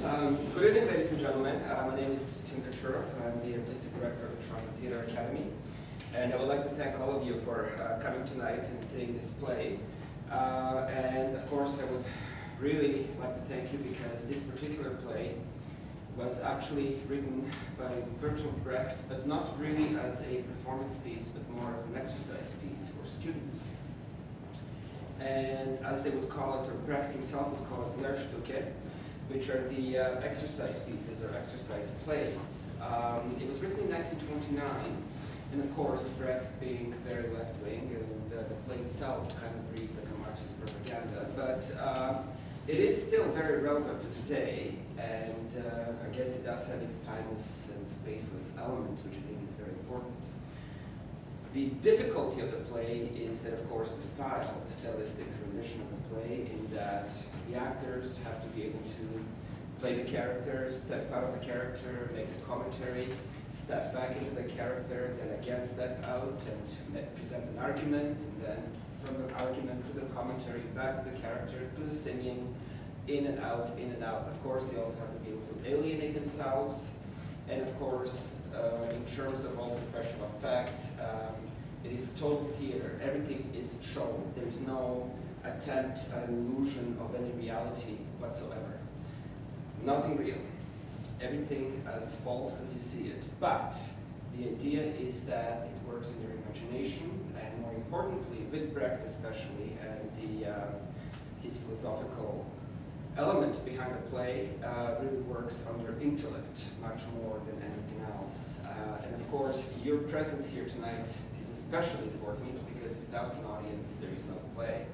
Good evening, ladies and gentlemen. My name is Tim Kachurov. I'm the Artistic Director of the Toronto Theatre Academy. And I would like to thank all of you for coming tonight and seeing this play. And of course, I would really like to thank you because this particular play was actually written by Bertolt Brecht, but not really as a performance piece, but more as an exercise piece for students. And as they would call it, or Brecht himself would call it, Lehrstücke, which are the exercise pieces or exercise plays. It was written in 1929, and of course, Brecht being very left-wing, and the play itself kind of reads like a Marxist propaganda, but it is still very relevant to today, and I guess it does have its timeless and spaceless elements, which I think is very important. The difficulty of the play is that, of course, the style, the stylistic rendition of the play, in that the actors have to be able to play the character, step out of the character, make a commentary, step back into the character, then again step out and present an argument, and then from the argument to the commentary, back to the character, to the singing, in and out, in and out. Of course, they also have to be able to alienate themselves, and of course, in terms of all the special effect, it is total theater. Everything is shown. There is no attempt at an illusion of any reality whatsoever. Nothing real. Everything as false as you see it. But the idea is that it works in your imagination, and more importantly, with Brecht especially, and his philosophical element behind the play really works on your intellect much more than anything else. And of course, your presence here tonight is especially important because without an audience, there is no play.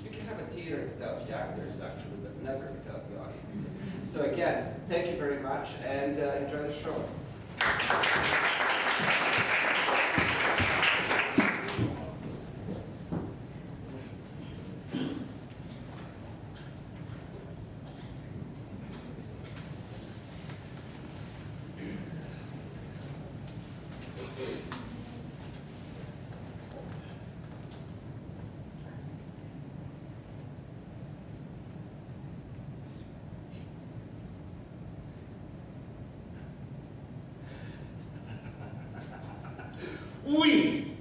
You can have a theater without the actors, actually, but never without the audience. So again, thank you very much, and enjoy the show. We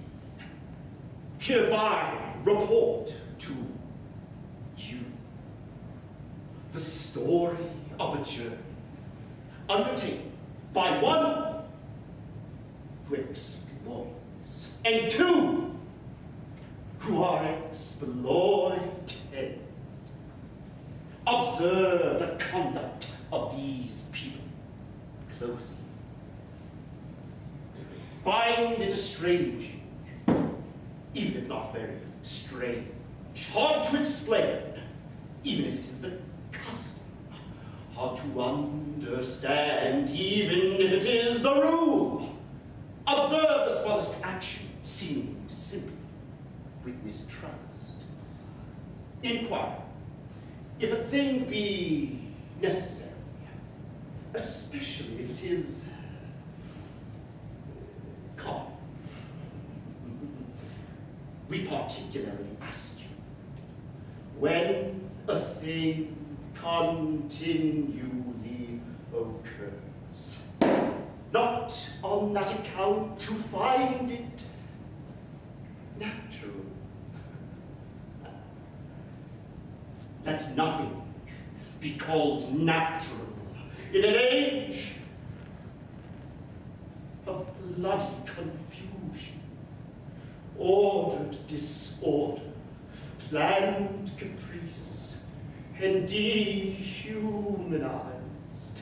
hereby report to you the story of a journey undertaken by one who exploits and two who are exploited. Observe the conduct of these people closely. Find it estranging, even if not very strange. Hard to explain, even if it is the custom. Hard to understand, even if it is the rule. Observe the smallest action, seeming simple, with mistrust. Inquire if a thing be necessary, especially if it is common. We particularly ask you, when a thing continually occurs, not on that account to find it natural. Let nothing be called natural in an age of bloody confusion, ordered disorder, planned caprice, and dehumanized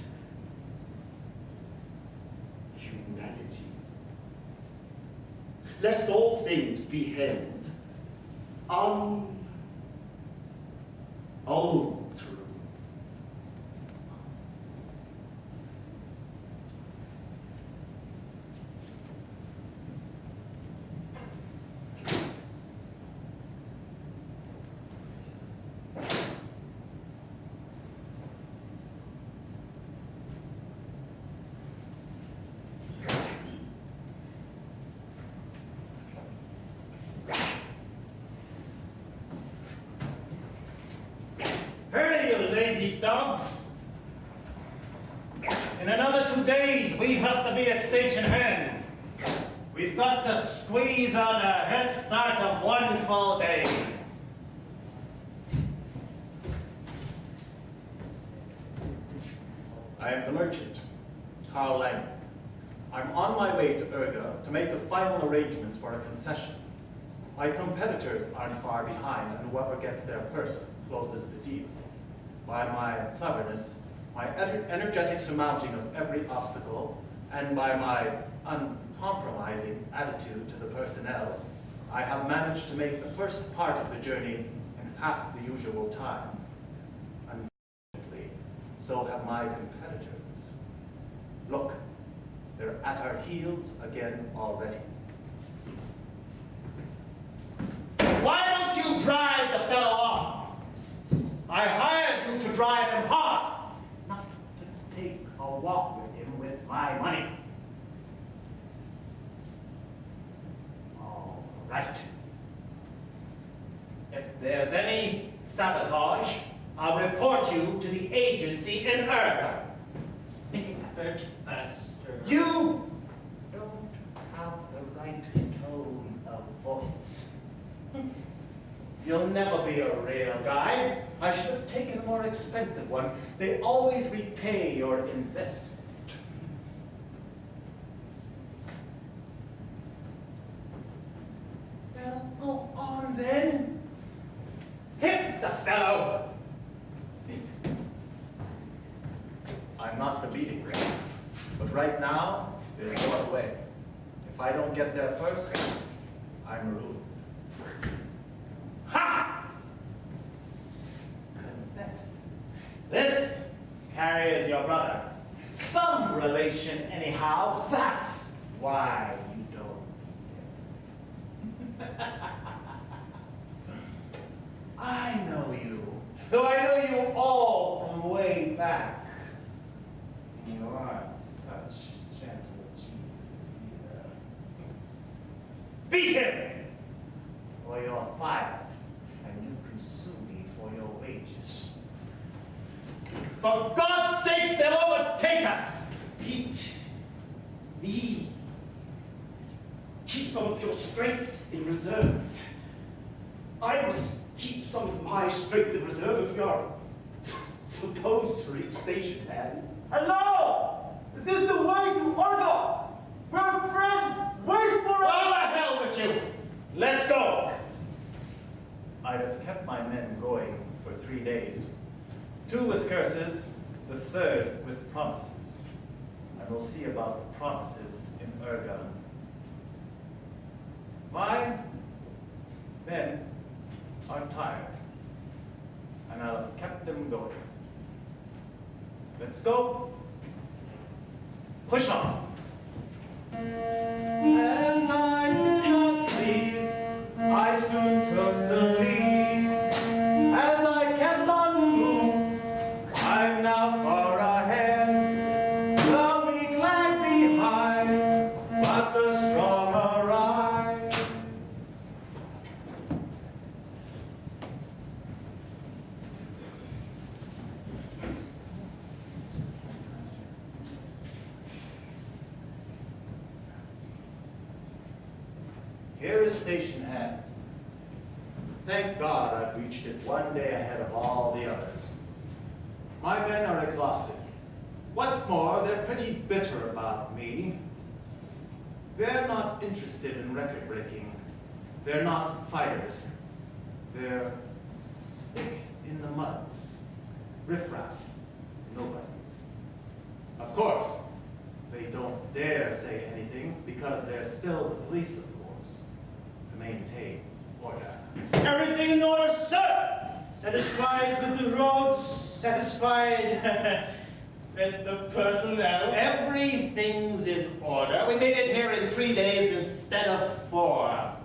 humanity. Lest all things be held unalterable. Hurry, you lazy dogs! In another 2 days, we have to be at station hand. We've got to squeeze out a head start of 1 full day. I am the merchant, Carl Leigh. I'm on my way to Urga to make the final arrangements for a concession. My competitors aren't far behind, and whoever gets there first closes the deal. By my cleverness, my energetic surmounting of every obstacle, and by my uncompromising attitude to the personnel, I have managed to make the first part of the journey in half the usual time. Unfortunately, so have my competitors. Look, they're at our heels again already. Why don't you drive the fellow on? I hired you to drive him hard, not to take a walk with him with my money. All right. If there's any sabotage, I'll report you to the agency in Urga. Make an effort faster. You don't have the right tone of voice. You'll never be a real guy. I should have taken a more expensive one. They always repay your investment. Well, go on then. Hit the fellow. I'm not for beating Ray, but right now, there's no other way. If I don't get there first, I'm ruined. Ha! Confess. This Harry is your brother. Some relation anyhow. That's why you don't. I know you. Though I know you all from way back. You aren't such gentle Jesus either. Beat him! Or you're fired, and you can sue me for your wages. For God's sakes, they'll overtake us! Beat me. Keep some of your strength in reserve. I must keep some of my strength in reserve if we are supposed to reach station hand. Hello! Is this the way to Urga? We're friends! Wait for us! All the hell with you! Let's go! I'd have kept my men going for 3 days. 2 with curses, the 3rd with promises. And we'll see about the promises in Urga. My men are tired, and I'll have kept them going. Let's go. Push on. As I did not sleep, I soon took the lead. As I kept on the move, I'm now far ahead. The weak lag behind, but the strong arrive. Here is station hand. Thank God I've reached it 1 day ahead of all the others. My men are exhausted. What's more, they're pretty bitter about me. They're not interested in record breaking. They're not fighters. They're stick in the muds, riffraff, nobodies. Of course, they don't dare say anything because they're still the police, of course, to maintain order. Everything in order, sir! Satisfied with the roads, satisfied with the personnel. Everything's in order. We made it here in 3 days instead of 4.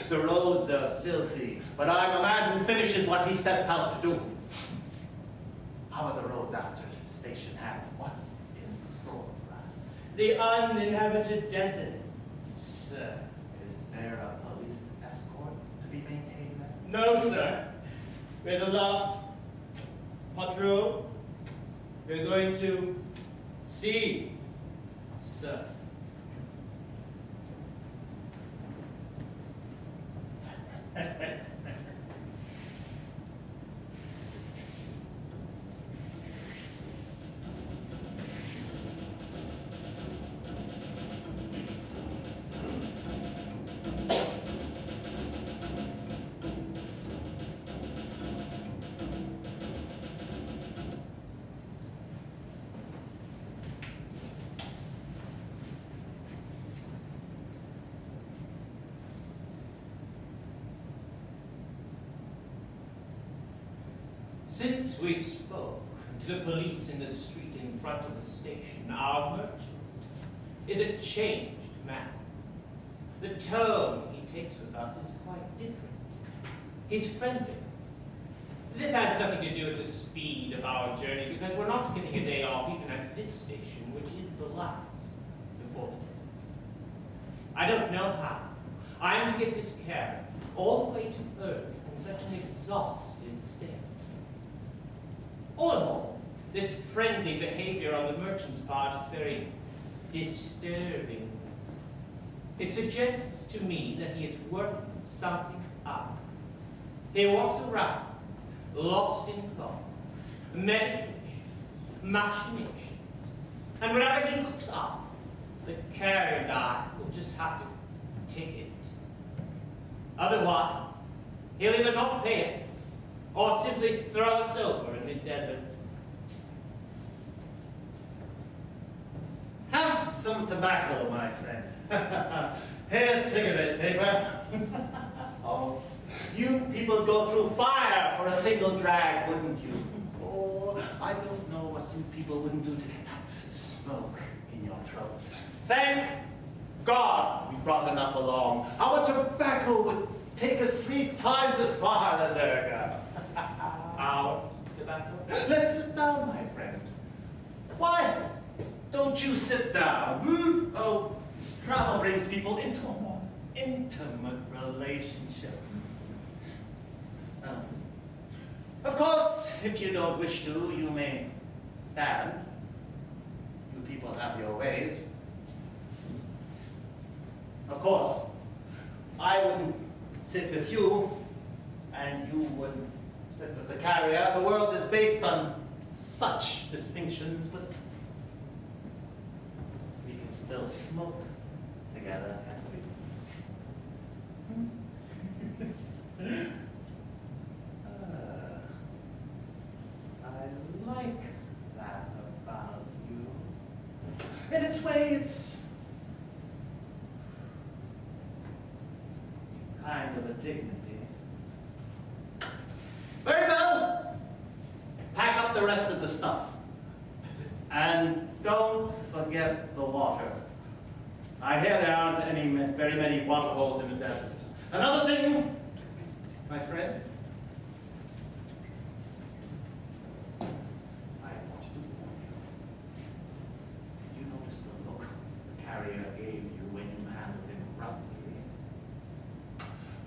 The roads are filthy, but I'm a man who finishes what he sets out to do. How are the roads after station hand? What's in store for us? The uninhabited desert, sir. Is there a police escort to be maintained there? No, sir. We're the last patrol. We're going to Si, sir. Since we spoke to the police in the street in front of the station, our merchant is a changed man. The tone he takes with us is quite different. He's friendly. This has nothing to do with the speed of our journey, because we're not getting a day off even at this station, which is the last before the desert. I don't know how. I'm to get this carriage all the way to Earth in such an exhausted state. All in all, this friendly behavior on the merchant's part is very disturbing. It suggests to me that he is working something up. He walks around, lost in thought, meditation, machinations, and whenever he looks up, the carrier and I will just have to take it. Otherwise, he'll either not pay us, or simply throw us over in the desert. Have some tobacco, my friend. Here's cigarette paper. Oh, you people go through fire for a single drag, wouldn't you? Oh, I don't know what you people wouldn't do to get that smoke in your throats. Thank God we brought enough along. Our tobacco would take us 3 times as far as Erga. Our tobacco? Let's sit down, my friend. Why don't you sit down? Oh, travel brings people into a more intimate relationship. Of course, if you don't wish to, you may stand. You people have your ways. Of course, I wouldn't sit with you, and you wouldn't sit with the carrier. The world is based on such distinctions, but we can still smoke together, can't we? I like that about you. In its way, it's kind of a dignity. Very well. Pack up the rest of the stuff. And don't forget the water. I hear there aren't very many water holes in the desert. Another thing, my friend, I wanted to warn you. Did you notice the look the carrier gave you when you handled him roughly?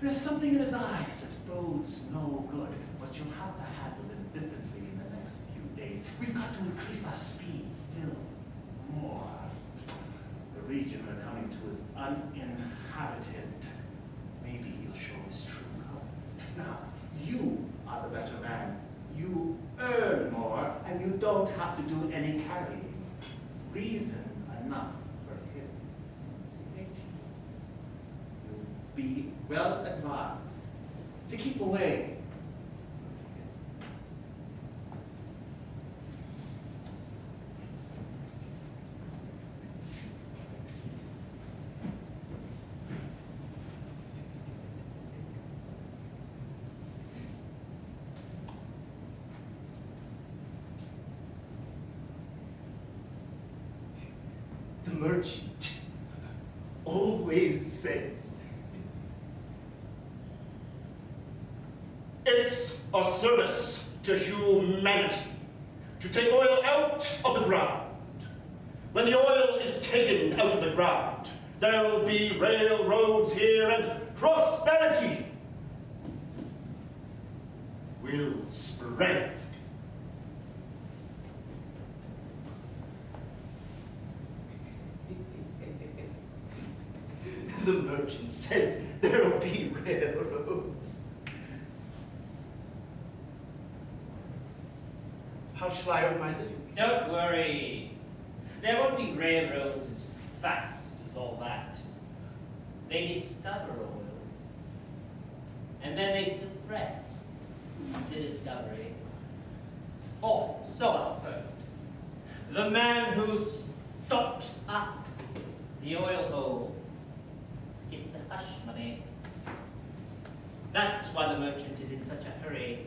There's something in his eyes that bodes no good, but you'll have to handle him differently in the next few days. We've got to increase our speed still more. The region we're coming to is uninhabited. Maybe he'll show his true colors. Now, you are the better man. You earn more, and you don't have to do any carrying. Reason enough for him to hate you. You'll be well advised to keep away. The merchant always says, it's a service to humanity to take oil out of the ground. When the oil is taken out of the ground, there'll be railroads here and prosperity will spread. The merchant says there'll be railroads. How shall I earn my living? Don't worry. There won't be railroads as fast as all that. They discover oil. And then they suppress the discovery. Oh, so I've heard. The man who stops up the oil hole gets the hush money. That's why the merchant is in such a hurry.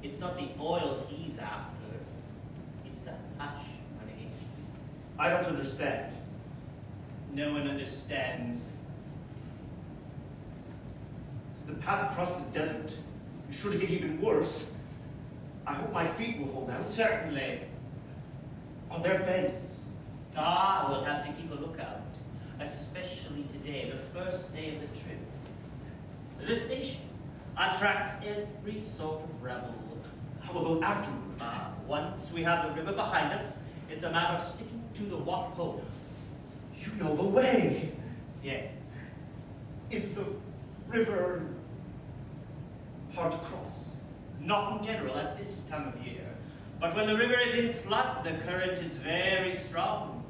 It's not the oil he's after. It's the hush money. I don't understand. No one understands. The path across the desert is sure to get even worse. I hope my feet will hold out. Certainly. Are there bends? We'll have to keep a lookout. Especially today, the first day of the trip. The station attracts every sort of rebel. How about afterward? Once we have the river behind us, it's a matter of sticking to the what pole. You know the way. Yes. Is the river hard to cross? Not in general at this time of year. But when the river is in flood, the current is very strong.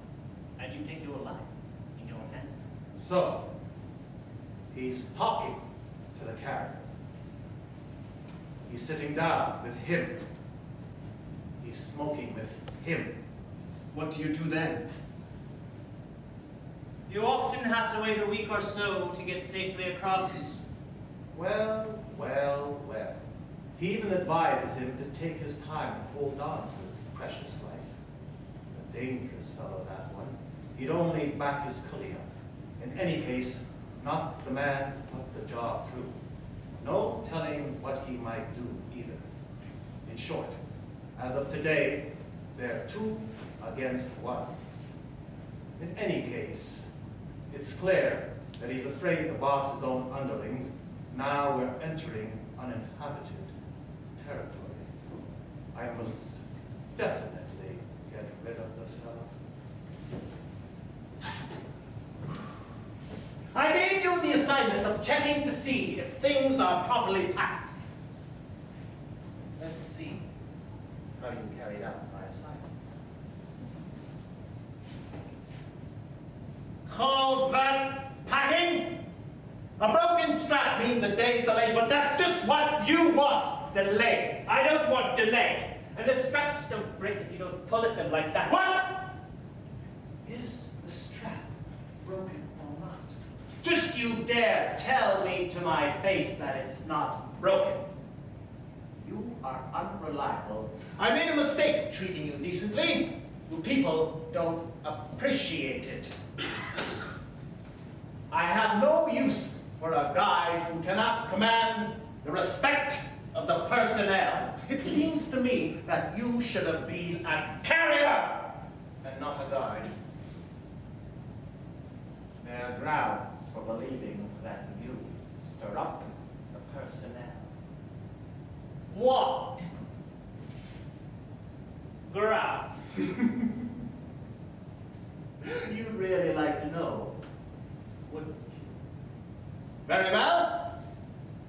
And you take your life in your hands. So, he's talking to the carrier. He's sitting down with him. He's smoking with him. What do you do then? You often have to wait a week or so to get safely across. Well, well, well. He even advises him to take his time and hold on to his precious life. A dangerous fellow, that one. He'd only back his Coolie up. In any case, not the man to put the job through. No telling what he might do either. In short, as of today, they're 2 against 1. In any case, it's clear that he's afraid the boss's own underlings. Now we're entering uninhabited territory. I must definitely get rid of the fellow. I gave you the assignment of checking to see if things are properly packed. Let's see how you carried out my assignments. Call that packing? A broken strap means a day's delay, but that's just what you want, delay. I don't want delay. And the straps don't break if you don't pull at them like that. What? Is the strap broken or not? Just you dare tell me to my face that it's not broken. You are unreliable. I made a mistake treating you decently. You people don't appreciate it. I have no use for a guy who cannot command the respect of the personnel. It seems to me that you should have been a carrier and not a guard. There are grounds for believing that you stir up the personnel. What? Ground. You'd really like to know, wouldn't you? Very well.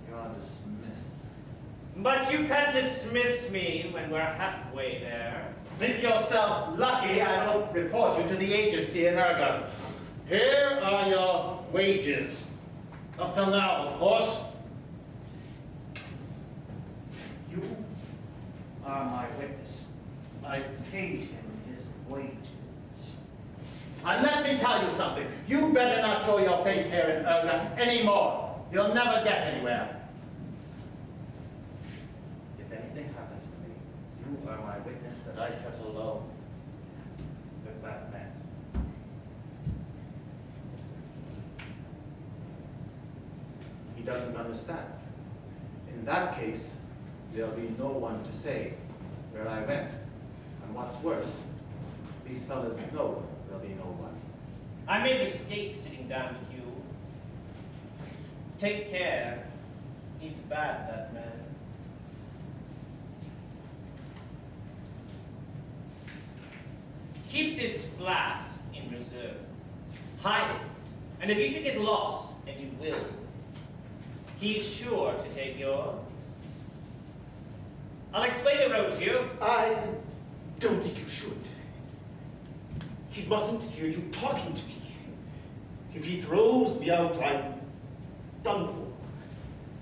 You're dismissed. But you can't dismiss me when we're halfway there. Think yourself lucky I don't report you to the agency in Ergon. Here are your wages. Up till now, of course. You are my witness. I paid him his wages. And let me tell you something. You better not show your face here in Ergon anymore. You'll never get anywhere. If anything happens to me, you are my witness that I sat alone with that man. He doesn't understand. In that case, there'll be no one to say where I went. And what's worse, these fellas know there'll be no one. I made a mistake sitting down with you. Take care. He's bad, that man. Keep this flask in reserve. Hide it And if you should get lost, and you will, he's sure to take yours. I'll explain the road to you. I don't think you should. He mustn't hear you talking to me. If he throws me out, I'm done for.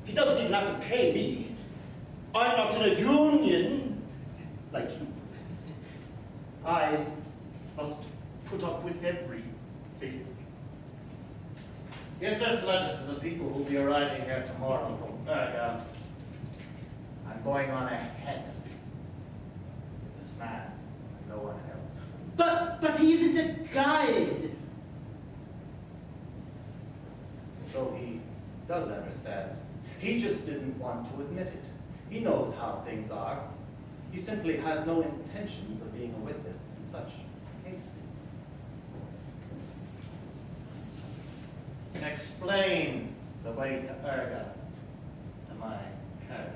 He doesn't even have to pay me. I'm not in a union like you. I must put up with everything. Give this letter to the people who'll be arriving here tomorrow from Berga. I'm going on ahead. This man, and no one else. But he isn't a guide. So he does understand. He just didn't want to admit it. He knows how things are. He simply has no intentions of being a witness in such cases. Explain the way to Erga to my character.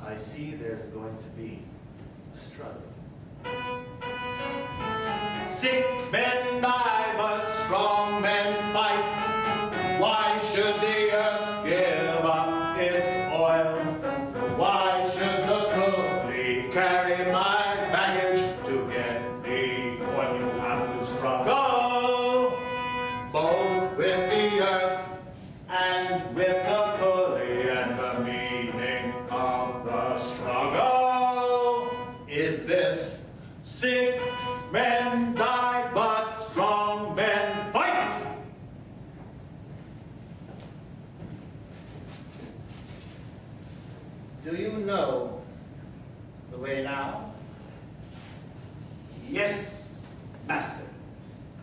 I see there's going to be a struggle. Sick men die, but strong men fight. Why should the earth give up its oil? Why should the coolie carry my baggage to get me when you have to struggle? Both with the earth and with the coolie, and the meaning of the struggle is this: sick men die, but strong men fight. Do you know the way now? Yes, master.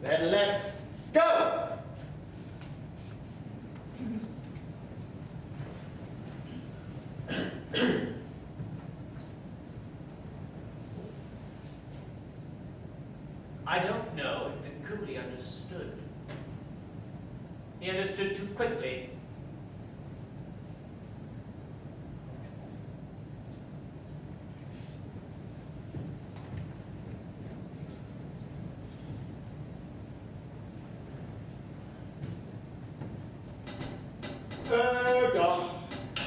Then let's go! I don't know if the coolie understood. He understood too quickly.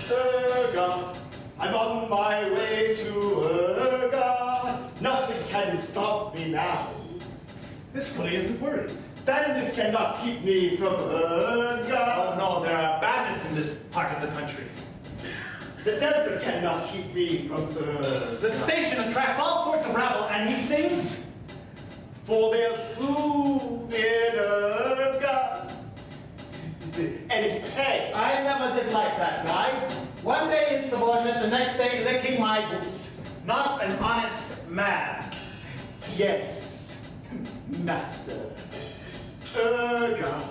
Erga, I'm on my way to Erga. Nothing can stop me now. This coolie isn't worried. Bandits cannot keep me from Erga. Oh no, there are bandits in this part of the country. The desert cannot keep me from Erga. The station attracts all sorts of rabble, and he sings. For there's food in Erga. And pay. I never did like that guy. One day insubordinate, the next day licking my boots. Not an honest man. Yes, master. Erga.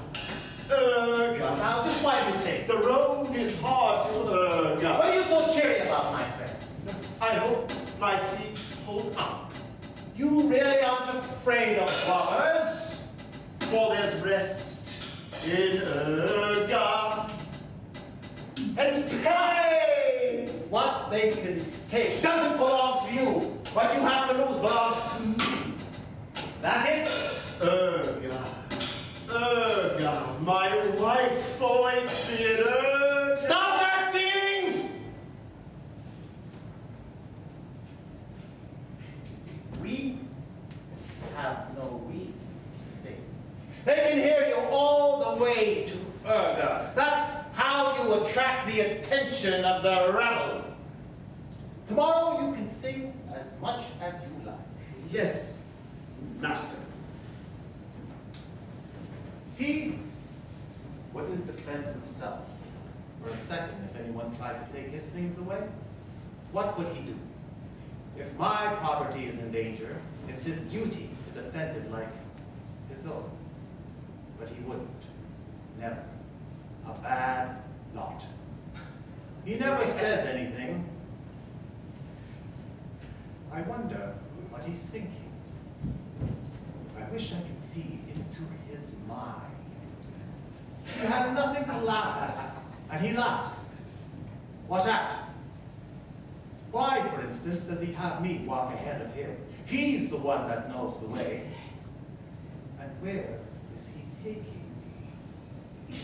Erga. Now, just why do you say? The road is hard to Erga. What are you so cheery about, my friend? I hope my feet hold up. You really aren't afraid of robbers? For there's rest in Erga. And pay! What they can take doesn't belong to you. What you have to lose belongs to me. That's it? Erga. Erga. My wife awaits me in Erga. Stop that singing! We have no reason to sing. They can hear you all the way to Erga. That's how you attract the attention of the rebel. Tomorrow you can sing as much as you like. Yes, master. He wouldn't defend himself for a second if anyone tried to take his things away. What would he do? If my property is in danger, it's his duty to defend it like his own. But he wouldn't. Never. A bad lot. He never says anything. I wonder what he's thinking. I wish I could see into his mind. He has nothing to laugh at, and he laughs. What at? Why, for instance, does he have me walk ahead of him? He's the one that knows the way. And where is he taking me?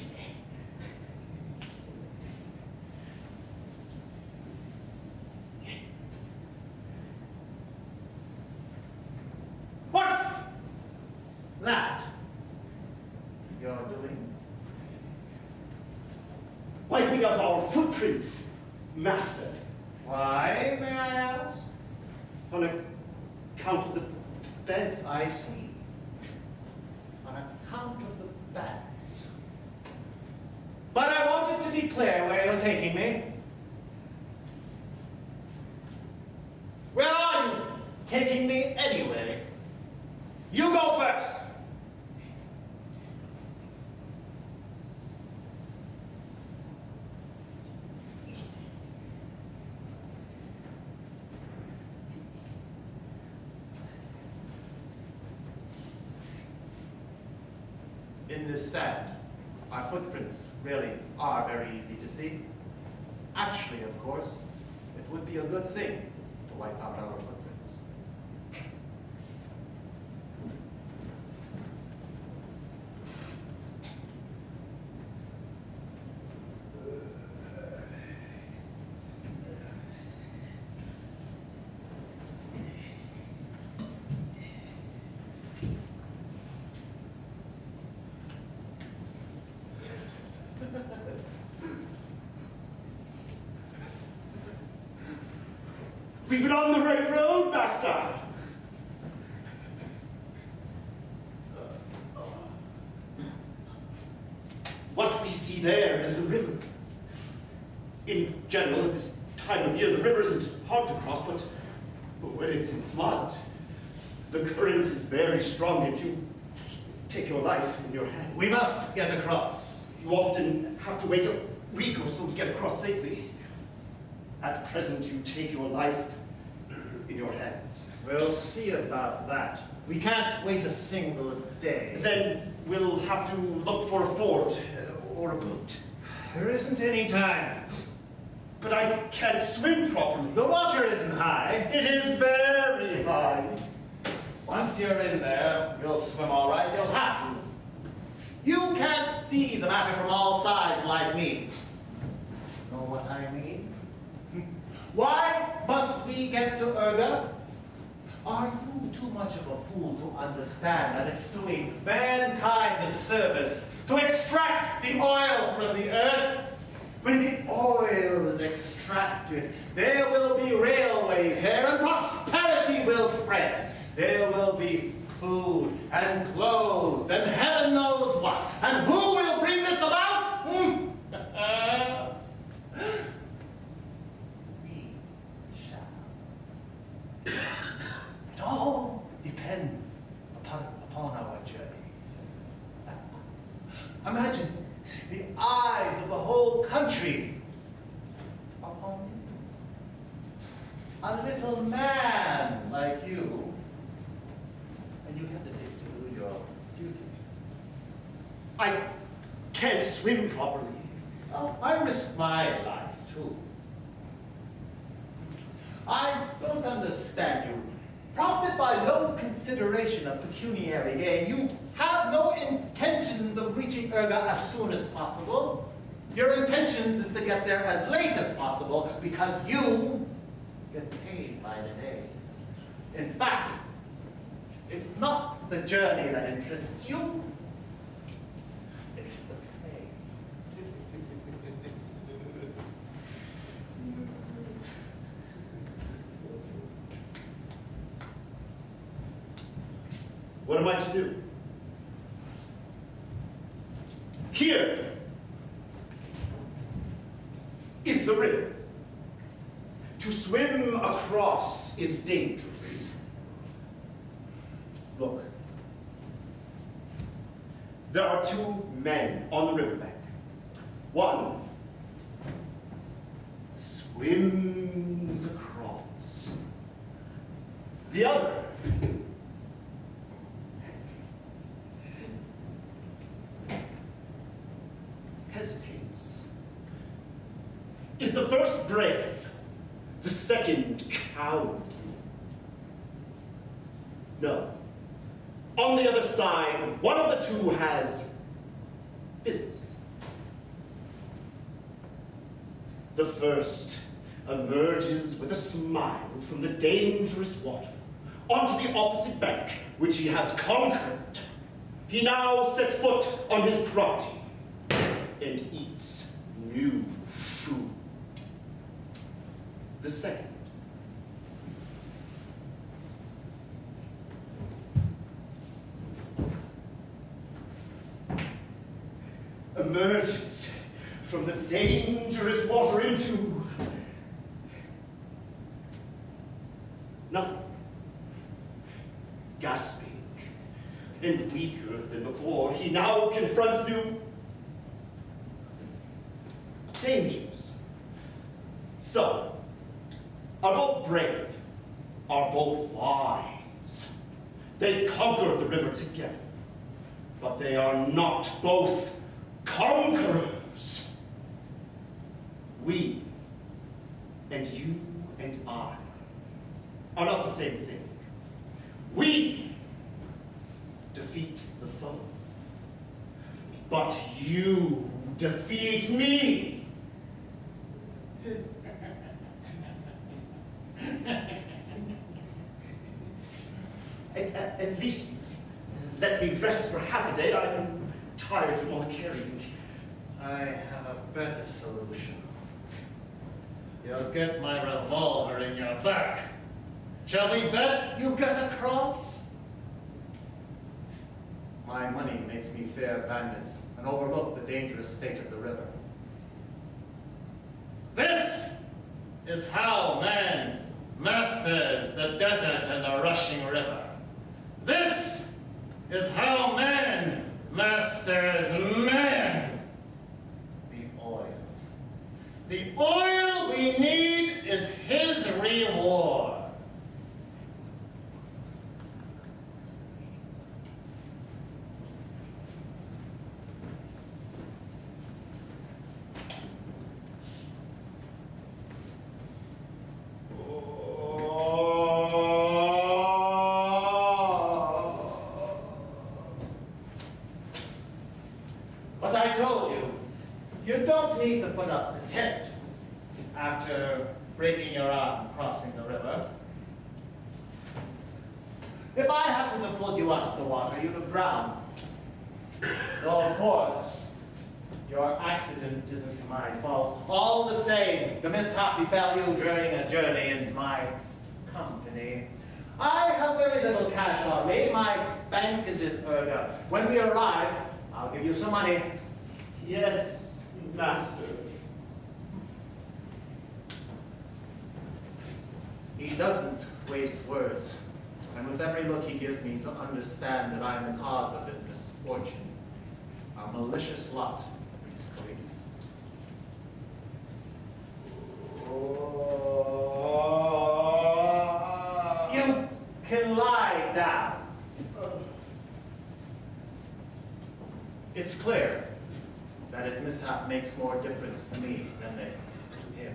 What's that you're doing? Wiping out our footprints, Master, Why, may I ask? on account of the bed. I see. On account of the bats. But I wanted to be clear where you're taking me. Where are you taking me anyway? You go first. In this sand, our footprints really are very easy to see. Actually, of course, it would be a good thing to wipe out our footprints. We've been on the right road, Master. What we see there is the river. In general, at this time of year, the river isn't hard to cross, but when it's in flood, the current is very strong and you take your life in your hands. We must get across. You often have to wait a week or so to get across safely. At present, you take your life in your hands. We'll see about that. We can't wait a single day. Then we'll have to look for a ford or a boat. There isn't any time. But I can't swim properly. The water isn't high. It is very high. Once you're in there, you'll swim all right. You'll have to. You can't see the matter from all sides like me. Know what I mean? Why must we get to Urga? Are you too much of a fool to understand that it's doing mankind a service to extract the oil from the earth? When the oil is extracted, there will be railways here and prosperity will spread. There will be food and clothes and heaven knows what. And who will bring this about? We shall. It all depends upon our journey. Imagine the eyes of the whole country upon you. A little man like you. And you hesitate to do your duty. I can't swim properly. Oh, I risk my life, too. I don't understand you. Prompted by no consideration of pecuniary gain, you have no intentions of reaching Urga as soon as possible. Your intentions is to get there as late as possible because you get paid by the day. In fact, it's not the journey that interests you. It's the pay. What am I to do? Here is the river. To swim across is dangerous. Look. There are two men on the riverbank. One swims across. The other hesitates. Is the first brave? The second and cowardly. No. On the other side, one of the two has business. The first emerges with a smile from the dangerous water onto the opposite bank, which he has conquered. He now sets foot on his property and eats new food. The second emerges from the dangerous water into nothing. Gasping and weaker than before, he now confronts new dangers. Some are both brave, are both wise. They conquered the river together, but they are not both conquerors. We and you and I are not the same thing. We defeat the foe, but you defeat me. At least let me rest for half a day. I'm tired from all the carrying. I have a better solution. You'll get my revolver in your back. Shall we bet you get across? My money makes me fear bandits and overlook the dangerous state of the river. This is how man masters the desert and the rushing river. This is how man masters man. The oil. The oil we need is his reward. But I told you, you don't need to put up the tent after breaking your arm crossing the river. If I hadn't have pulled you out of the water, you'd have drowned. Though, of course, your accident isn't my fault. All the same, the mishap befell you during a journey in my company. I have very little cash on me. My bank is in Urga. When we arrive, I'll give you some money. Yes, master. He doesn't waste words, and with every look he gives me to understand that I'm the cause of his misfortune. A malicious lot, these colleagues. You can lie down. It's clear that his mishap makes more difference to me than to him.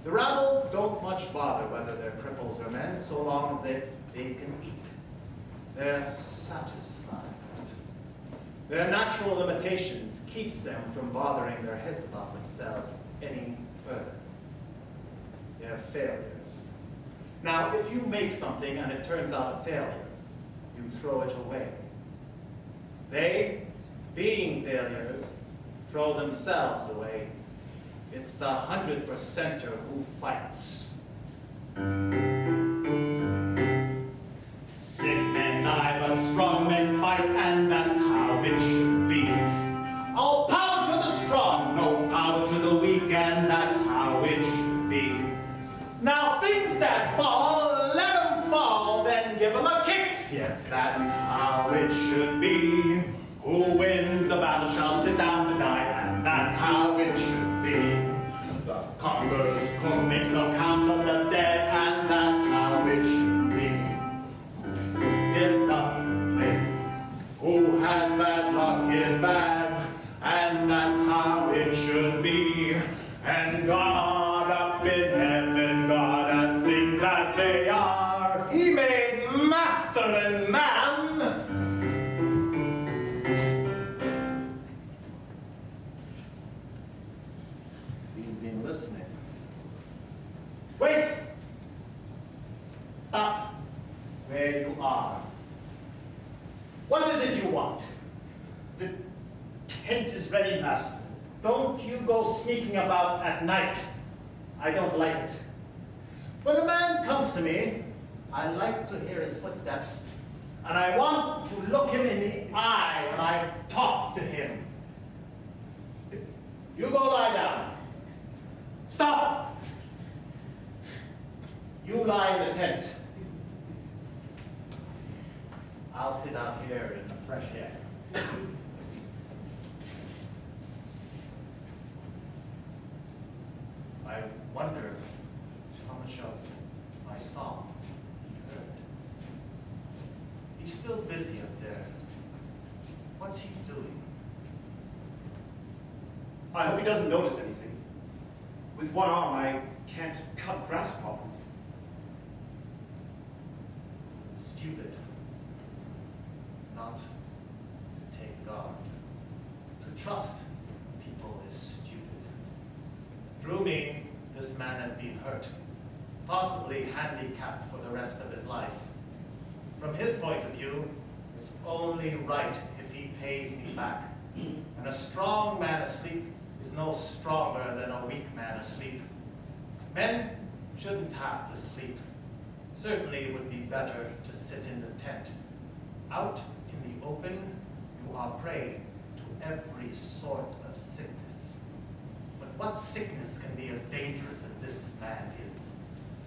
The rabble don't much bother whether they're cripples or men, so long as they can eat. They're satisfied. Their natural limitations keeps them from bothering their heads about themselves any further. They're failures. Now, if you make something and it turns out a failure, you throw it away. They, being failures, throw themselves away. It's the 100%er who fights. Sick men lie, but strong men fight, and that's how it should be. All power to the strong, no power to the weak, and that's how it should be. Now things that fall, let them fall, then give them a kick. Yes, that's how it should be. Who wins the battle shall sit down to die, and that's how it should be. The conqueror's cook makes no count of the dead, and that's how it should be. If the way, who has bad luck is bad, and that's how it should be. And God up in heaven, God has seen things as they are. He made master and man. He's been listening. Wait! Stop where you are. What is it you want? The tent is ready, master. Don't you go sneaking about at night. I don't like it. When a man comes to me, I like to hear his footsteps, and I want to look him in the eye when I talk to him. You go lie down. Stop! You lie in the tent. I'll sit out here in the fresh air. I wonder how much of my song he heard. He's still busy up there. What's he doing? I hope he doesn't notice anything. With one arm, I can't cut grass properly. Stupid. Not to take guard. To trust people is stupid. Through me, this man has been hurt, possibly handicapped for the rest of his life. From his point of view, it's only right if he pays me back. And a strong man asleep is no stronger than a weak man asleep. Men shouldn't have to sleep. Certainly it would be better to sit in the tent. Out in the open, you are prey to every sort of sickness. But what sickness can be as dangerous as this man is?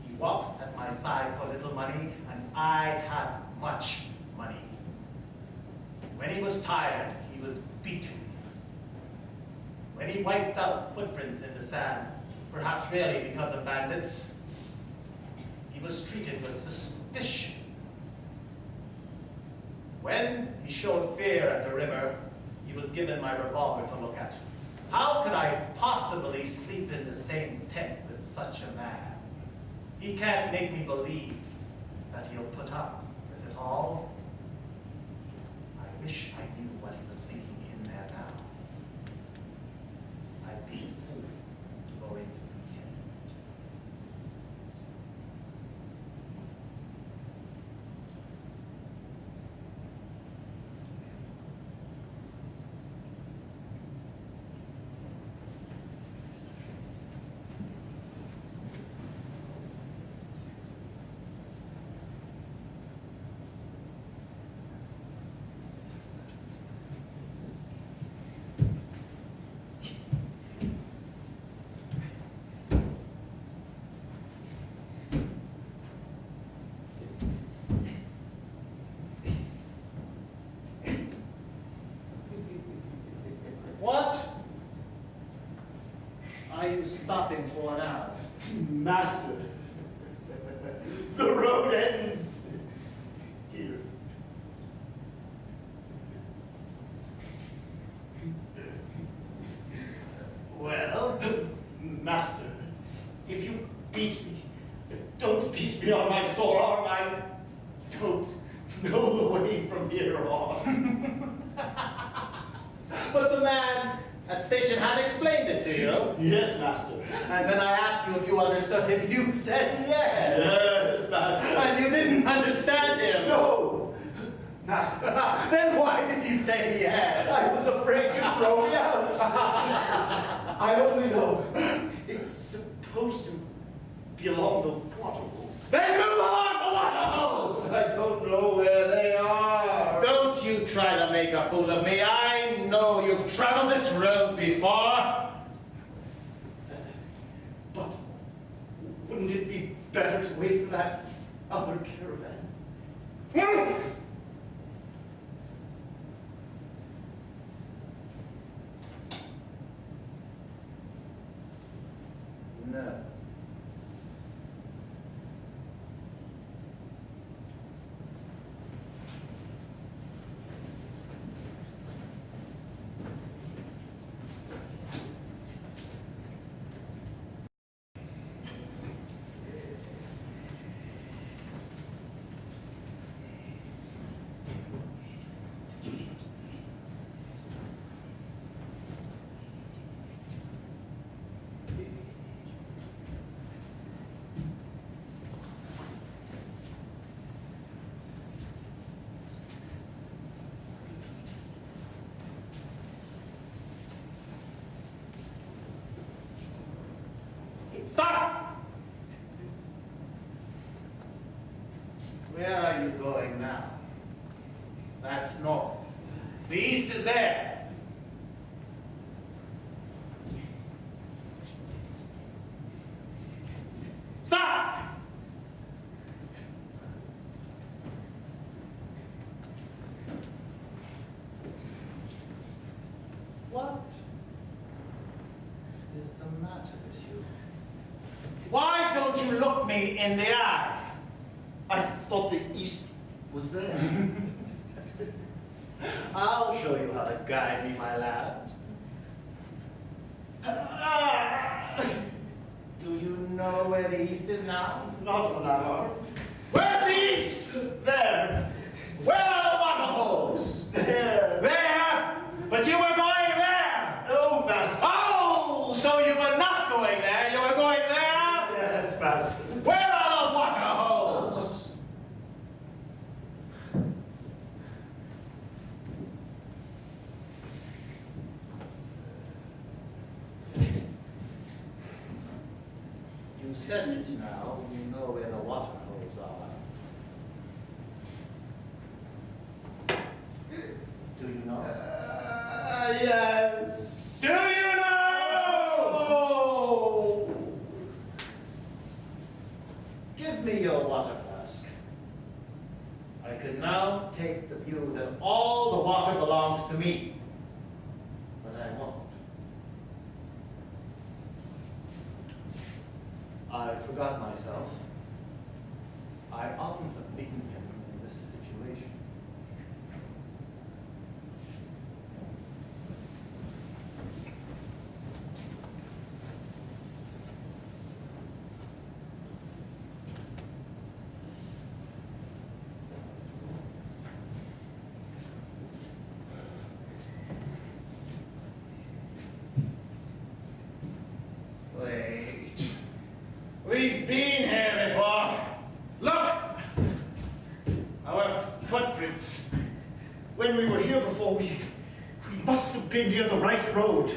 He walks at my side for little money, and I have much money. When he was tired, he was beaten. When he wiped out footprints in the sand, perhaps really because of bandits, he was treated with suspicion. When he showed fear at the river, he was given my revolver to look at. How could I possibly sleep in the same tent with such a man? He can't make me believe that he'll put up with it all. I wish I knew what he was thinking in there now. I'd be a fool to go into the tent. What are you stopping for now? Master, the road ends here. Well, Master, if you beat me, don't beat me on my sore arm. I don't know the way from here on. but the man at station had explained it to you. Yes, Master. And when I asked you if you understood him, you said yes. Yes, Master. And you didn't understand him. No, Master. Then why did you say yes? I was afraid you'd throw me out. I only know it's supposed to be along the water holes. Then move along the water holes! I don't know where they are. Don't you try to make a fool of me. I know you've traveled this road before. But wouldn't it be better to wait for that other caravan? No. Where are you going now? That's north. The east is there. Stop! What is the matter with you? Why don't you look me in the eye? I thought the east was there. I'll show you how to guide me, my lad. Do you know where the east is now? Not on that arm. Where's the east? There. Where are the water holes? There. There? But you were going there! No, master. Oh, so you were not going there, you were going there? Yes, master. Where are the water holes? You said just now you know where the water holes are. Do you know? Yes. Do you know? Give me your water flask. I can now take the view that all the water belongs to me, but I won't. I forgot myself. I oughtn't have beaten him in this situation. Wait. We've been here before. Look! Our footprints. When we were here before, we must have been near the right road.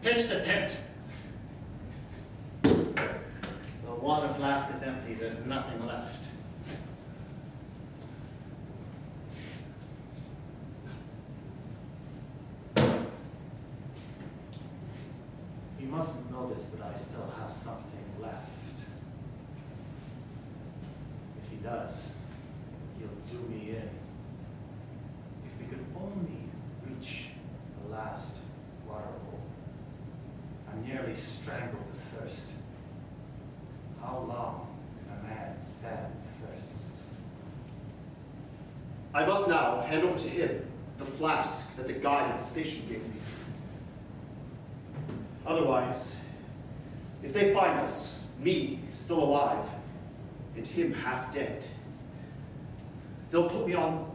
Pitch the tent. The water flask is empty. There's nothing left. He mustn't notice that I still have something left. If he does, he'll do me in. If we could only reach the last water hole. I'm nearly strangled with thirst. How long can a man stand thirst? I must now hand over to him the flask that the guide at the station gave me. Otherwise, if they find us, me still alive, and him half dead, they'll put me on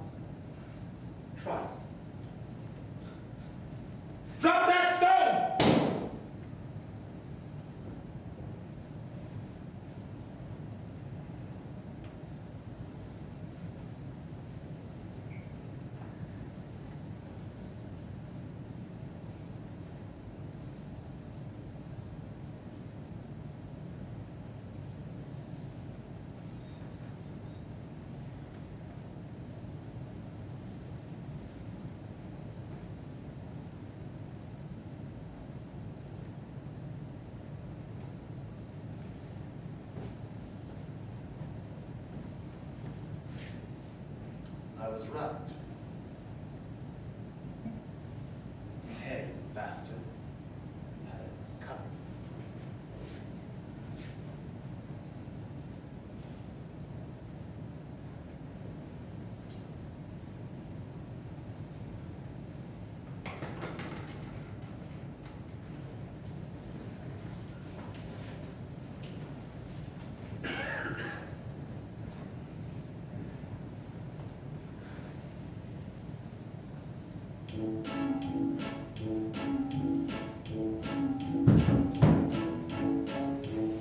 trial. Drop that stone! I was right. Hey, bastard. Had it cut.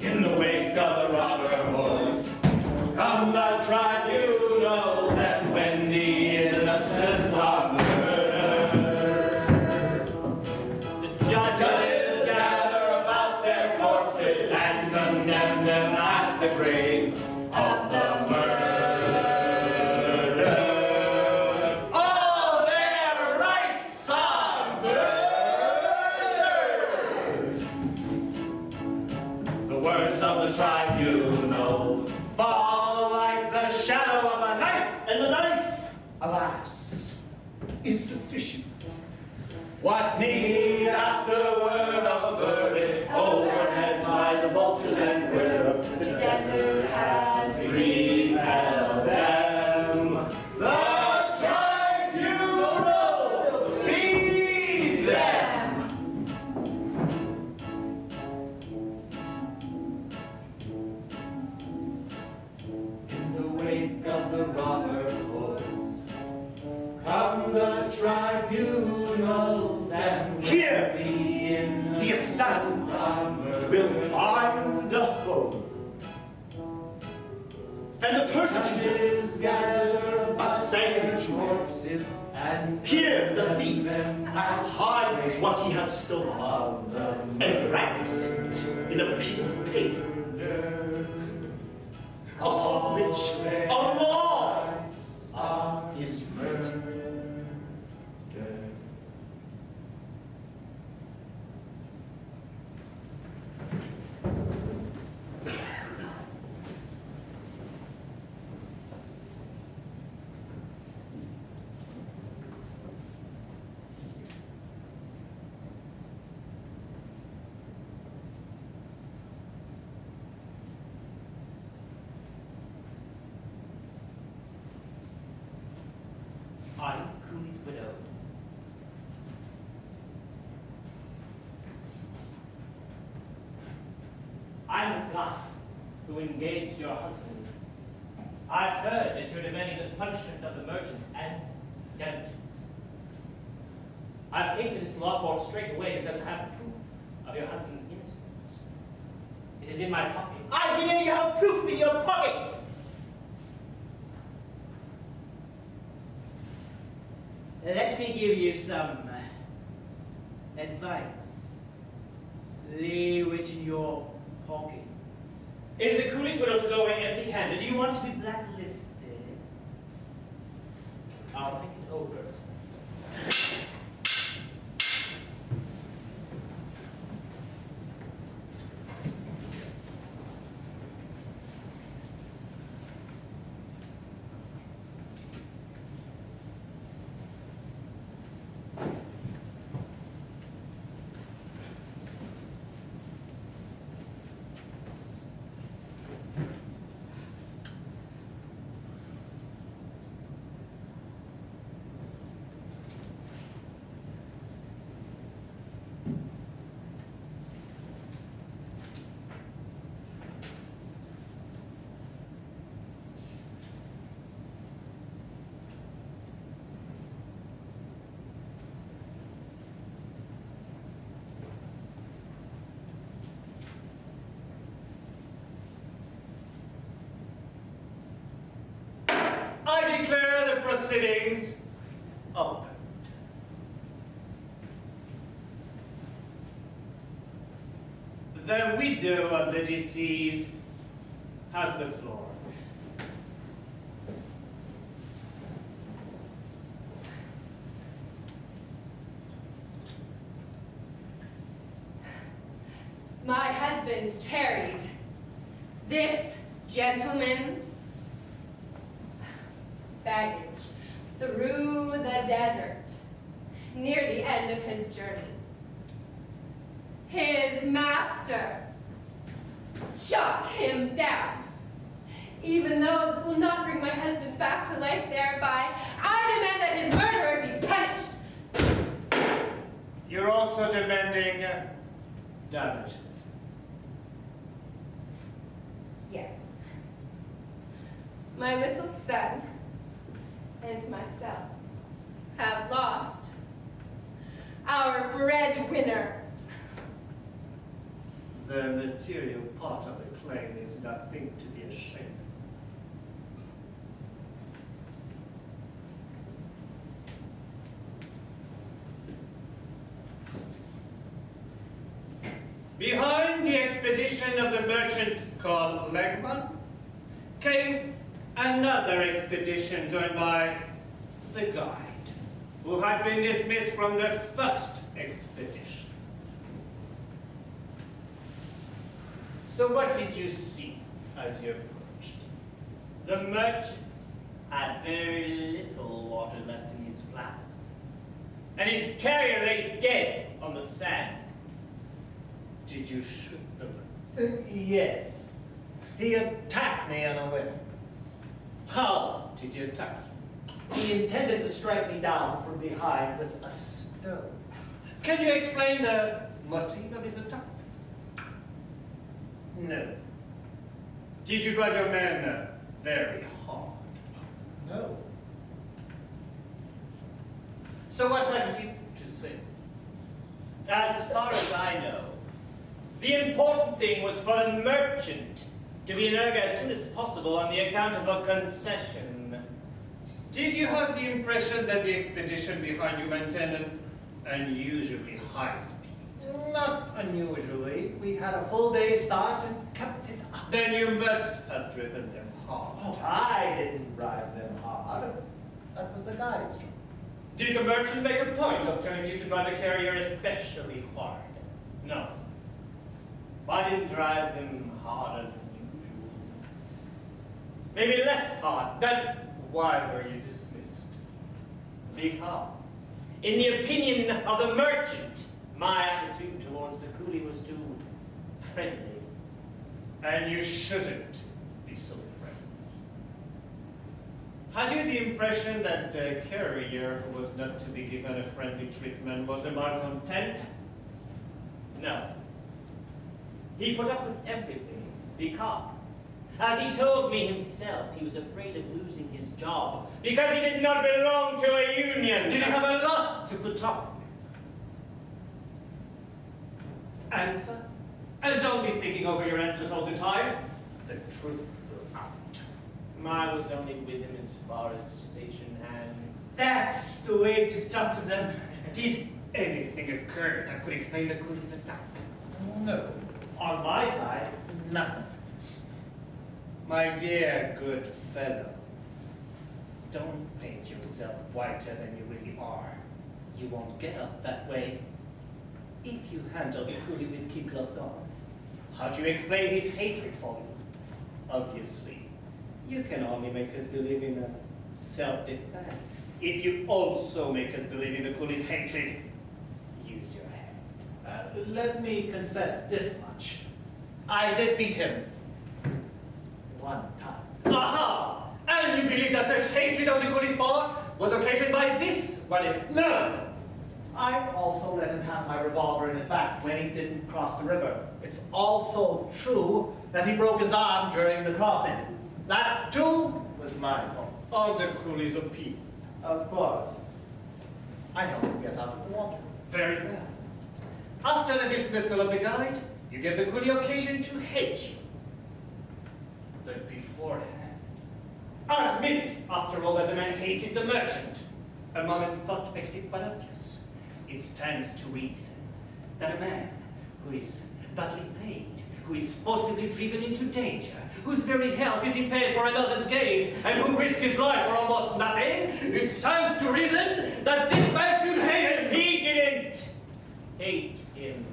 In the wake of the robber boys, come the tribunals, and when the innocent are murdered, the judges gather about their corpses and condemn them at the grave. of the murder. All their rights are murdered. The words of the tribunal fall like the shadow of a knife, And the knife, alas, is sufficient. What need afterward of a verdict? Overhead fly the vultures and wither. The desert has repelled them. The tribunal will feed them. In the wake of the robber hordes, come the tribunals and Here, in the assassins will find a home. And the persecutor a sanctuary. Here the thief hides what he has stolen and wraps it in a piece of paper upon which a law is written. I, Coolie's widow, I'm the guy who engaged your husband. I've heard that you're demanding the punishment of the merchant and damages. I've came to this law court straight away because I have proof of your husband's innocence. It is in my pocket. I hear you have proof in your pocket. Let me give you some advice. Leave it in your pocket. Is the Coolie's widow to go away empty-handed? Do you want to be blacklisted? I'll think it over. I declare the proceedings open. The widow of the deceased has the floor. My husband carried this gentleman's baggage through the desert near the end of his journey. His master shot him down. Even though this will not bring my husband back to life thereby, I demand that his murderer be punished. You're also demanding damages. Yes. My little son and myself have lost our breadwinner. The material part of the claim is nothing to be ashamed of. Behind the expedition of the merchant called Leigh came another expedition joined by the guide, who had been dismissed from the first expedition. So what did you see as you approached? The merchant had very little water left in his flask, and his carrier lay dead on the sand. Did you shoot the merchant? Yes. He attacked me unawares. How did you attack him? He intended to strike me down from behind with a stone. Can you explain the motive of his attack? No. Did you drive your man very hard? No. So what have you to say? As far as I know, the important thing was for the merchant to be in Urga as soon as possible on the account of a concession. Did you have the impression that the expedition behind you maintained an unusually high speed? Not unusually. We had a full day start and kept it up. Then you must have driven them hard. Oh, I didn't drive them hard. That was the guide's job. Did the merchant make a point of telling you to drive the carrier especially hard? No. I didn't drive them harder than usual. Maybe less hard. Then why were you dismissed? Because, in the opinion of the merchant, my attitude towards the coolie was too friendly. And you shouldn't be so friendly. Had you the impression that the carrier who was not to be given a friendly treatment was a malcontent? No. He put up with everything because, as he told me himself, he was afraid of losing his job because he did not belong to a union. Did he have a lot to put up with? Answer. And don't be thinking over your answers all the time. The truth will out. I was only with him as far as station hand. That's the way to talk to them. Did anything occur that could explain the coolie's attack? No. On my side, nothing. My dear good fellow, don't paint yourself whiter than you really are. You won't get up that way if you handle the coolie with kid gloves on. How do you explain his hatred for you? Obviously, you can only make us believe in a self-defense. If you also make us believe in the coolie's hatred, use your head. Let me confess this much. I did beat him. One time. Aha! And you believe that such hatred on the coolie's part was occasioned by this one event? No! I also let him have my revolver in his back when he didn't cross the river. It's also true that he broke his arm during the crossing. That, too, was my fault. On the coolie's opinion. Of course. I helped him get out of the water. Very well. After the dismissal of the guide, you gave the coolie occasion to hate you. But beforehand, admit, after all, that the man hated the merchant. A moment's thought makes it but obvious. It stands to reason that a man who is badly paid, who is forcibly driven into danger, whose very health is impaired for another's gain, and who risks his life for almost nothing, it stands to reason that this man should hate him. He didn't hate him.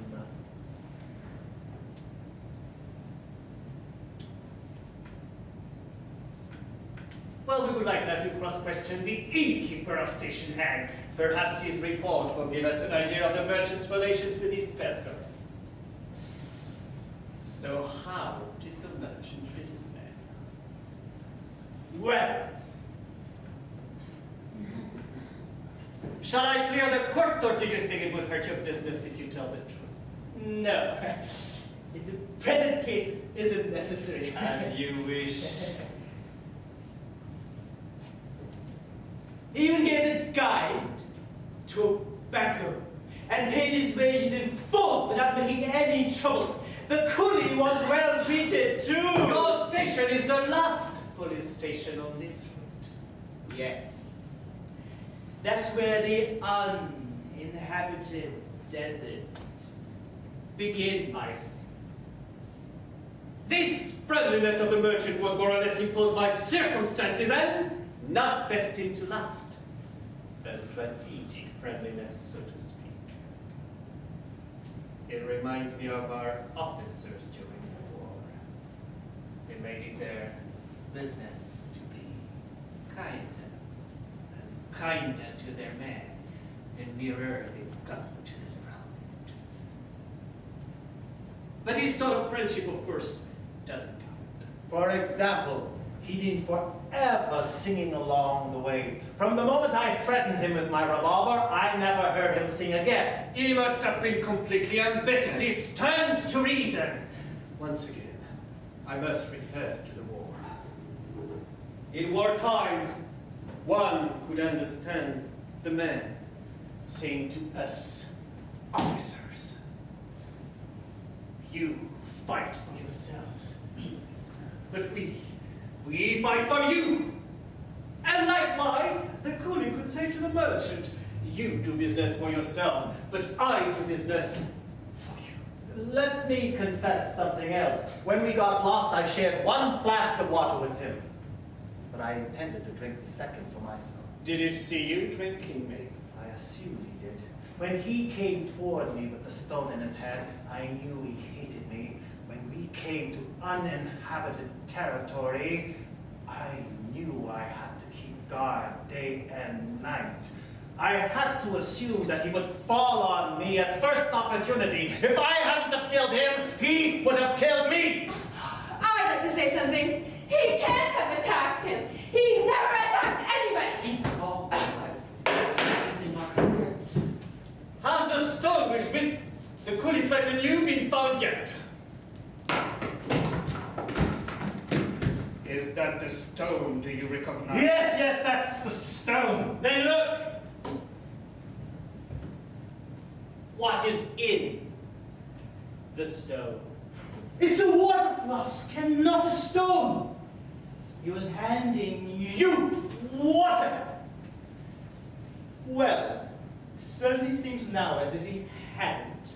Well, we would like now to cross-question the innkeeper of Station Hand. Perhaps his report will give us an idea of the merchant's relations with his person. So how did the merchant treat his man? Well, shall I clear the court, or do you think it would hurt your business if you tell the truth? No. In the present case, isn't necessary. As you wish. He even gave the guide to a backer and paid his wages in full without making any trouble. The coolie was well treated too. Your station is the last police station on this route. Yes. That's where the uninhabited desert begins. Nice. This friendliness of the merchant was more or less imposed by circumstances and not destined to last. A strategic friendliness, so to speak. It reminds me of our officers during the war. They made it their business to be kinder and kinder to their men the nearer they got to the front. But this sort of friendship, of course, doesn't count. For example, he'd been forever singing along the way. From the moment I threatened him with my revolver, I never heard him sing again. He must have been completely embittered. It turns to reason. Once again, I must refer to the war. In wartime, one could understand the man saying to us, officers, you fight for yourselves, but we fight for you. And likewise, the coolie could say to the merchant, you do business for yourself, but I do business for you. Let me confess something else. When we got lost, I shared one flask of water with him. But I intended to drink the second for myself. Did he see you drinking, maybe? I assumed he did. When he came toward me with the stone in his hand, I knew he hated me. When we came to uninhabited territory, I knew I had to keep guard day and night. I had to assume that he would fall on me at first opportunity. If I hadn't have killed him, he would have killed me. I'd like to say something. He can't have attacked him. He never attacked anybody. Keep calm. Has the stone which the coolie threatened you been found yet? Is that the stone, do you recognize? Yes, that's the stone. Then look! What is in the stone? It's a water flask and not a stone. He was handing you water. Well, it certainly seems now as if he hadn't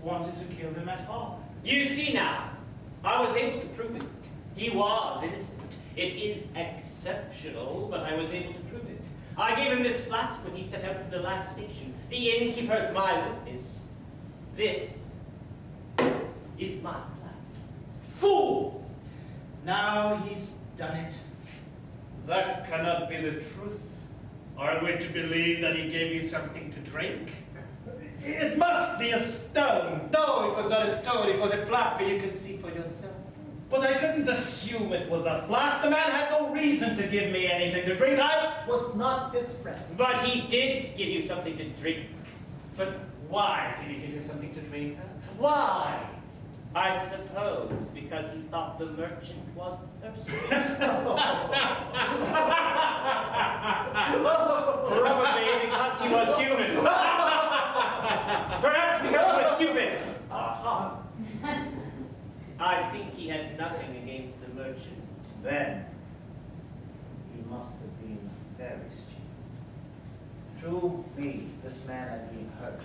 wanted to kill him at all. You see now, I was able to prove it. He was innocent. It is exceptional, but I was able to prove it. I gave him this flask when he set out for the last station. The innkeeper's my witness. This is my flask. Fool! Now he's done it. That cannot be the truth. Are we to believe that he gave you something to drink? It must be a stone. No, it was not a stone. It was a flask, and you can see for yourself. But I couldn't assume it was a flask. The man had no reason to give me anything to drink. I was not his friend. But he did give you something to drink. But why did he give you something to drink? Huh? Why? I suppose because he thought the merchant was thirsty. Probably because he was human. Perhaps because he was stupid. Aha. I think he had nothing against the merchant. Then, he must have been very stupid. Through me, this man had been hurt,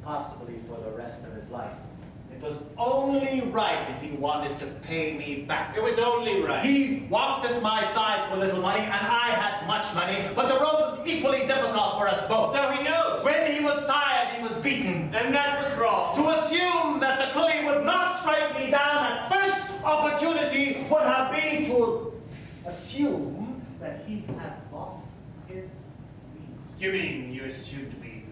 possibly for the rest of his life. It was only right if he wanted to pay me back. It was only right. He walked at my side for little money, and I had much money, but the road was equally difficult for us both. So he knows. When he was tired, he was beaten. And that was wrong. To assume that the coolie would not strike me down at first opportunity would have been to assume that he had lost his reason. You mean you assumed with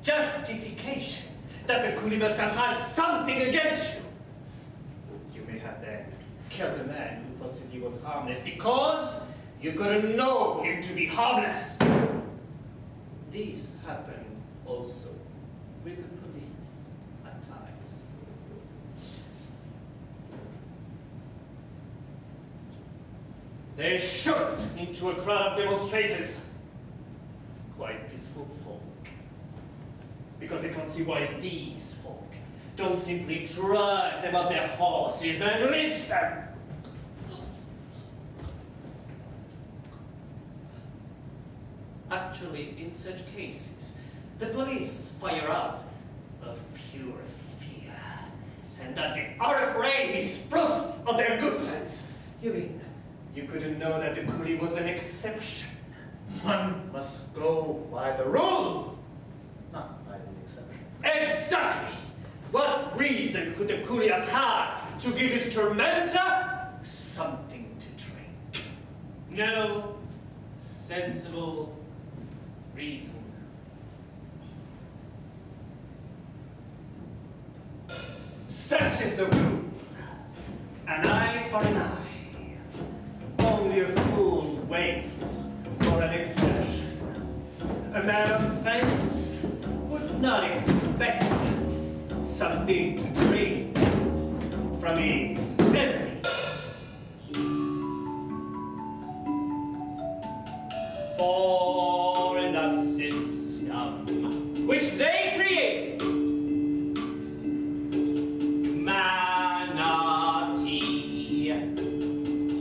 justifications that the coolie must have had something against you? You may have then killed a man who possibly was harmless because you couldn't know him to be harmless. This happens also with the police at times. They shoot into a crowd of demonstrators, quite peaceful folk, because they can't see why these folk don't simply drag them off their horses and lynch them. Actually, in such cases, the police fire out of pure fear and and that the RFRA is proof of their good sense. You mean you couldn't know that the Coolie was an exception? One must go by the rule, not by the exception. Exactly! What reason could the Coolie have had to give his tormentor something to drink? No sensible reason. Such is the rule. An eye for an eye. Only a fool waits for an exception. A man of sense would not expect something to drink from his enemy. For in the system which they created, humanity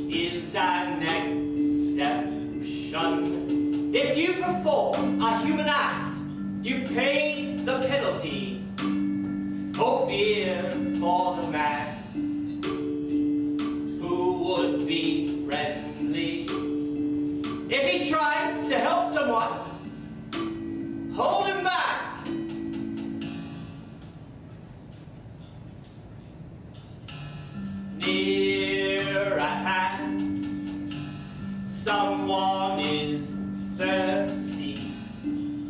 is an exception. If you perform a human act, you pay the penalty. Oh, fear for the man who would be friendly. If he tries to help someone, hold him back. Near at hand, someone is thirsty.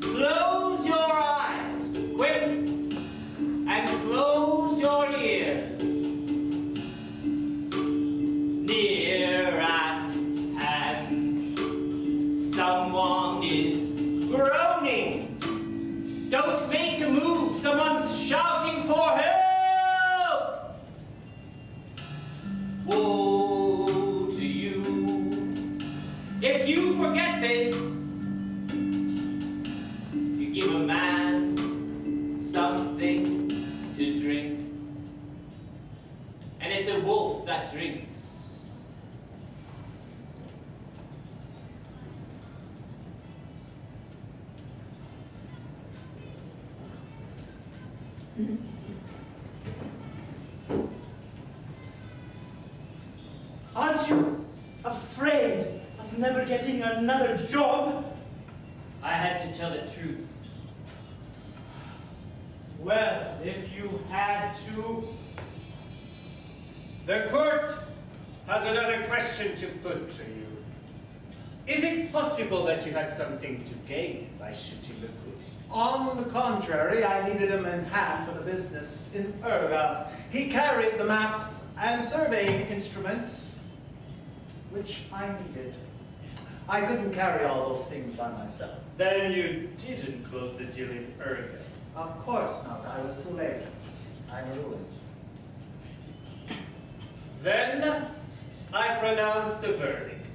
Close your eyes, quick, and close your ears. Near at hand, someone is groaning. Don't make a move, someone's shouting for help. Woe to you if you forget this. You give a man something to drink, and it's a wolf that drinks. Aren't you afraid of never getting another job? I had to tell the truth. Well, if you had to. The court has another question to put to you. Is it possible that you had something to gain by shooting the Coolie? On the contrary, I needed him in hand for the business in Urga. He carried the maps and surveying instruments, which I needed. I couldn't carry all those things by myself. Then you didn't close the deal in Urga. Of course not. I was too late. I'm ruined. Then I pronounce the verdict.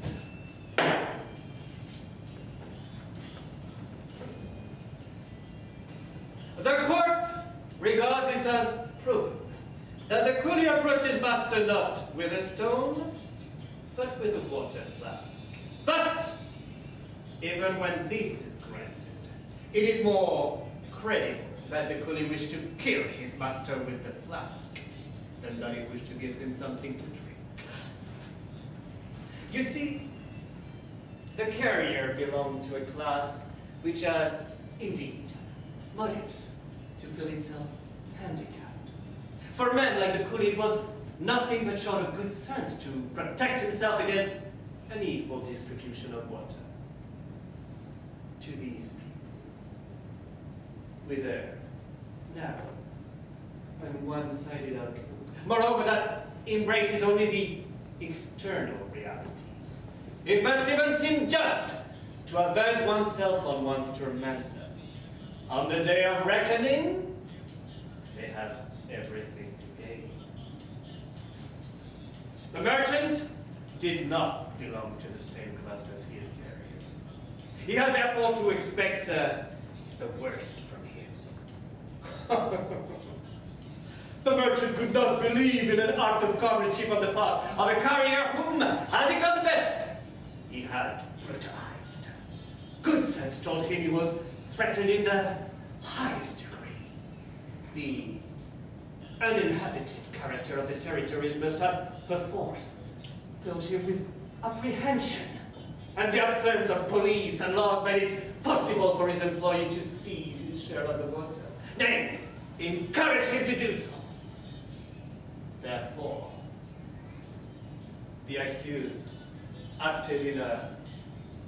The court regards it as proven that the Coolie approached his master not with a stone, but with a water flask. But even when this is granted, it is more credible that the Coolie wished to kill his master with the flask than that he wished to give him something to drink. You see, the carrier belonged to a class which has, indeed, motives to feel itself handicapped. For men like the Coolie, it was nothing but short of good sense to protect himself against an equal distribution of water. To these people, with their narrow and one-sided outlook. Moreover, that embraces only the external realities. It must even seem just to avenge oneself on one's tormentor. On the day of reckoning, they have everything to gain. The merchant did not belong to the same class as his carrier. He had therefore to expect the worst from him. The merchant could not believe in an act of comradeship on the part of a carrier whom, as he confessed, he had brutalized. Good sense told him he was threatened in the highest degree. The uninhabited character of the territories must have, perforce, filled him with apprehension. And the absence of police and laws made it possible for his employee to seize his share of the water. Nay, encourage him to do so. Therefore, the accused acted in a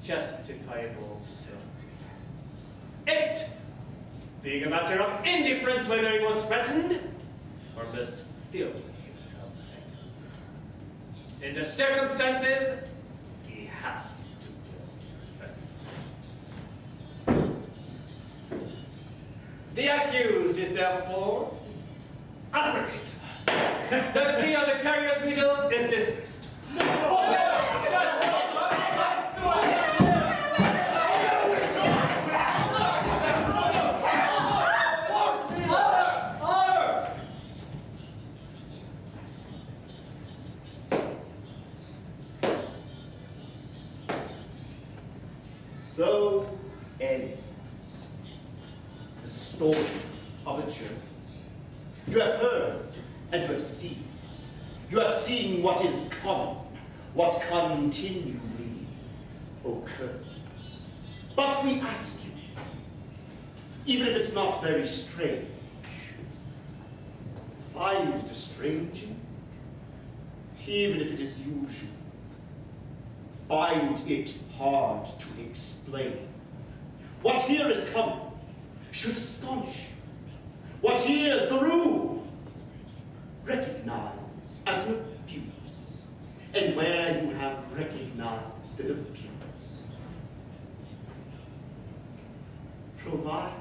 justifiable self-defense. It, being a matter of indifference whether he was threatened or must feel himself threatened. In the circumstances, he had to feel threatened. The accused is therefore acquitted. The plea of the carrier's widow is dismissed. So ends the story of a journey. You have heard and you have seen. You have seen what is common, what continually occurs. But we ask you, even if it's not very strange, find it estranging, even if it is usual. Find it hard to explain. What here is common should astonish you. What here is the rule, recognize as an abuse. And where you have recognized an abuse, provide